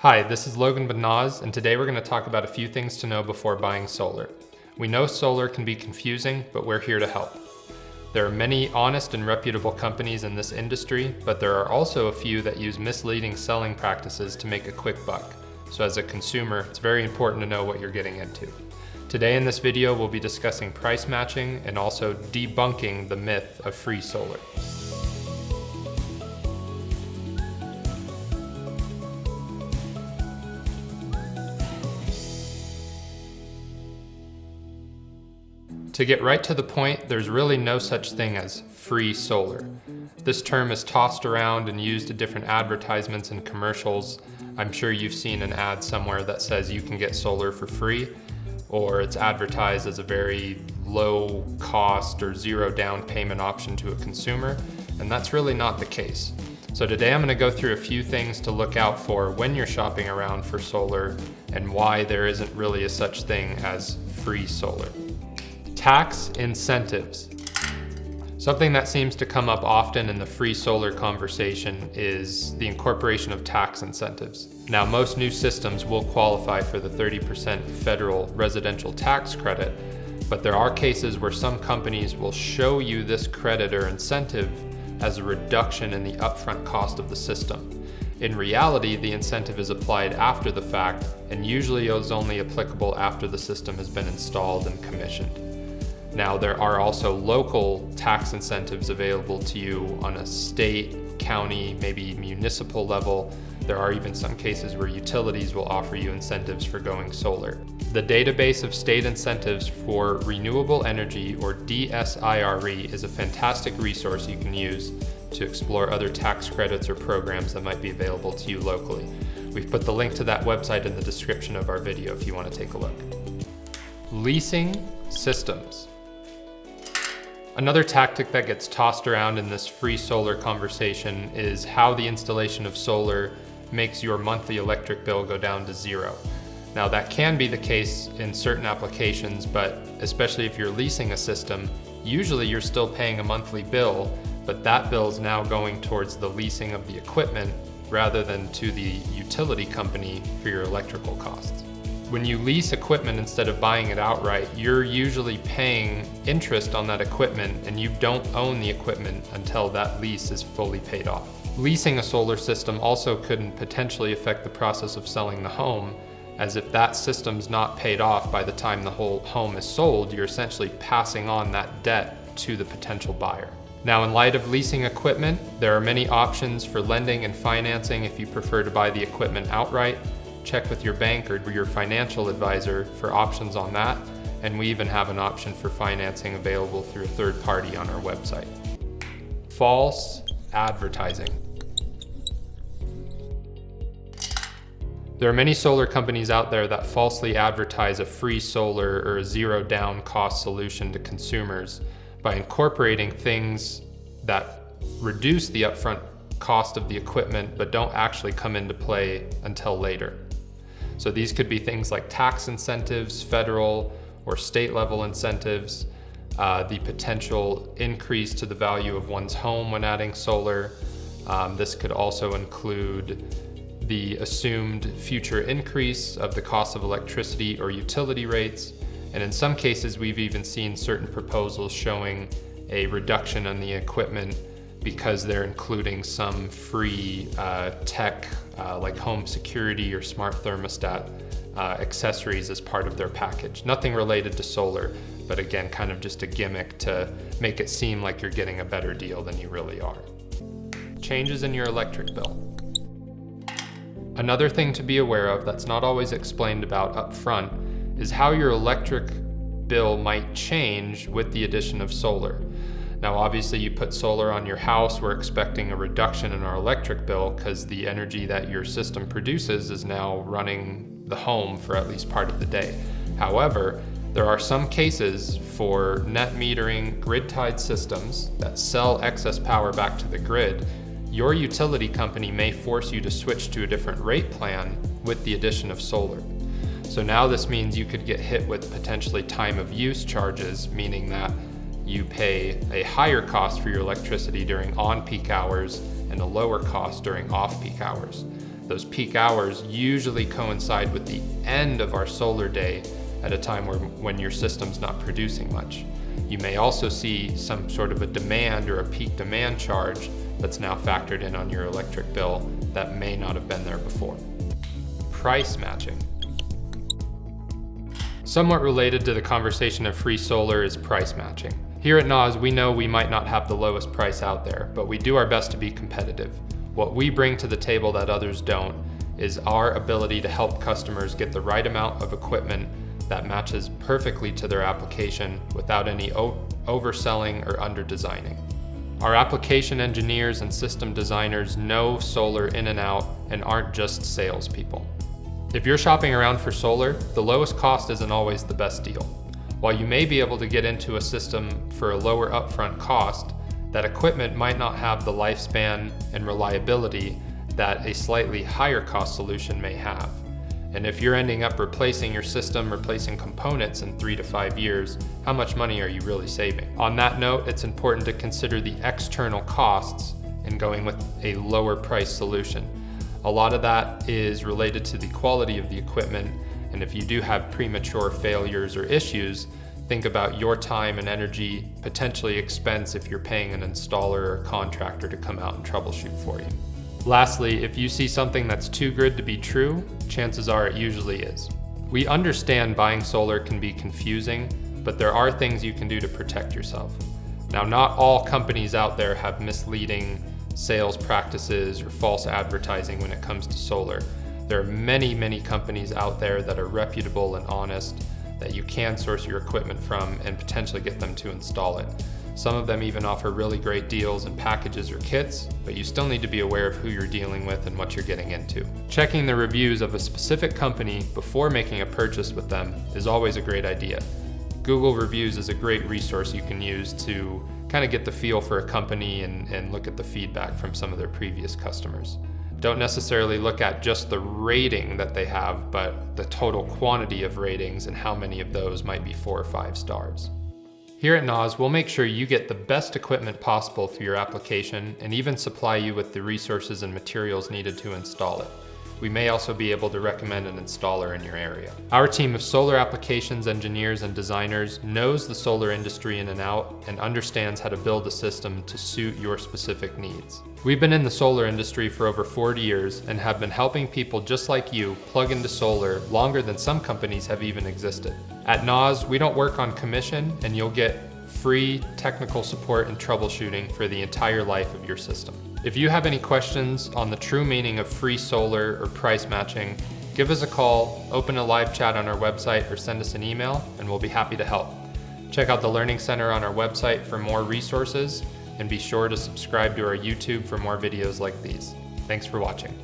Hi, this is Logan Benaz, and today we're going to talk about a few things to know before buying solar. We know solar can be confusing, but we're here to help. There are many honest and reputable companies in this industry, but there are also a few that use misleading selling practices to make a quick buck. So as a consumer, it's very important to know what you're getting into. Today in this video, we'll be discussing price matching and also debunking the myth of free solar. To get right to the point, there's really no such thing as free solar. This term is tossed around and used in different advertisements and commercials. I'm sure you've seen an ad somewhere that says you can get solar for free, or it's advertised as a very low cost or zero down payment option to a consumer, and that's really not the case. So today I'm going to go through a few things to look out for when you're shopping around for solar and why there isn't really a such thing as free solar. Tax incentives. Something that seems to come up often in the free solar conversation is the incorporation of tax incentives. Now, most new systems will qualify for the 30% federal residential tax credit, but there are cases where some companies will show you this credit or incentive as a reduction in the upfront cost of the system. In reality, the incentive is applied after the fact and usually is only applicable after the system has been installed and commissioned. Now, there are also local tax incentives available to you on a state, county, maybe municipal level. There are even some cases where utilities will offer you incentives for going solar. The database of state incentives for renewable energy, or DSIRE, is a fantastic resource you can use to explore other tax credits or programs that might be available to you locally. We've put the link to that website in the description of our video if you want to take a look. Leasing Systems. Another tactic that gets tossed around in this free solar conversation is how the installation of solar makes your monthly electric bill go down to zero. Now, that can be the case in certain applications, but especially if you're leasing a system, usually you're still paying a monthly bill, but that bill is now going towards the leasing of the equipment rather than to the utility company for your electrical costs. When you lease equipment instead of buying it outright, you're usually paying interest on that equipment and you don't own the equipment until that lease is fully paid off. Leasing a solar system also could potentially affect the process of selling the home, as if that system's not paid off by the time the whole home is sold, you're essentially passing on that debt to the potential buyer. Now, in light of leasing equipment, there are many options for lending and financing if you prefer to buy the equipment outright. Check with your bank or your financial advisor for options on that, and we even have an option for financing available through a third party on our website. False advertising. There are many solar companies out there that falsely advertise a free solar or a zero down cost solution to consumers by incorporating things that reduce the upfront cost of the equipment but don't actually come into play until later. So these could be things like tax incentives, federal or state level incentives, the potential increase to the value of one's home when adding solar. This could also include the assumed future increase of the cost of electricity or utility rates. And in some cases, we've even seen certain proposals showing a reduction on the equipment because they're including some free tech like home security or smart thermostat accessories as part of their package. Nothing related to solar, but again, kind of just a gimmick to make it seem like you're getting a better deal than you really are. Changes in your electric bill. Another thing to be aware of that's not always explained about up front is how your electric bill might change with the addition of solar. Now, obviously you put solar on your house, we're expecting a reduction in our electric bill because the energy that your system produces is now running the home for at least part of the day. However, there are some cases for net metering grid-tied systems that sell excess power back to the grid. Your utility company may force you to switch to a different rate plan with the addition of solar. So now this means you could get hit with potentially time of use charges, meaning that you pay a higher cost for your electricity during on-peak hours and a lower cost during off-peak hours. Those peak hours usually coincide with the end of our solar day at a time when your system's not producing much. You may also see some sort of a demand or a peak demand charge that's now factored in on your electric bill that may not have been there before. Price matching. Somewhat related to the conversation of free solar is price matching. Here at NAS, we know we might not have the lowest price out there, but we do our best to be competitive. What we bring to the table that others don't is our ability to help customers get the right amount of equipment that matches perfectly to their application without any overselling or under-designing. Our application engineers and system designers know solar in and out and aren't just salespeople. If you're shopping around for solar, the lowest cost isn't always the best deal. While you may be able to get into a system for a lower upfront cost, that equipment might not have the lifespan and reliability that a slightly higher cost solution may have. And if you're ending up replacing your system, replacing components in 3 to 5 years, how much money are you really saving? On that note, it's important to consider the external costs in going with a lower price solution. A lot of that is related to the quality of the equipment, and if you do have premature failures or issues, think about your time and energy, potentially expense if you're paying an installer or contractor to come out and troubleshoot for you. Lastly, if you see something that's too good to be true, chances are it usually is. We understand buying solar can be confusing, but there are things you can do to protect yourself. Now, not all companies out there have misleading sales practices or false advertising when it comes to solar. There are many companies out there that are reputable and honest that you can source your equipment from and potentially get them to install it. Some of them even offer really great deals and packages or kits, but you still need to be aware of who you're dealing with and what you're getting into. Checking the reviews of a specific company before making a purchase with them is always a great idea. Google reviews is a great resource you can use to kind of get the feel for a company and look at the feedback from some of their previous customers. Don't necessarily look at just the rating that they have, but the total quantity of ratings and how many of those might be 4 or 5 stars. Here at NAS, we'll make sure you get the best equipment possible for your application and even supply you with the resources and materials needed to install it. We may also be able to recommend an installer in your area. Our team of solar applications engineers and designers knows the solar industry in and out and understands how to build a system to suit your specific needs. We've been in the solar industry for over 40 years and have been helping people just like you plug into solar longer than some companies have even existed. At NAS, we don't work on commission, and you'll get free technical support and troubleshooting for the entire life of your system. If you have any questions on the true meaning of free solar or price matching, give us a call, open a live chat on our website, or send us an email, and we'll be happy to help. Check out the Learning Center on our website for more resources, and be sure to subscribe to our YouTube for more videos like these. Thanks for watching.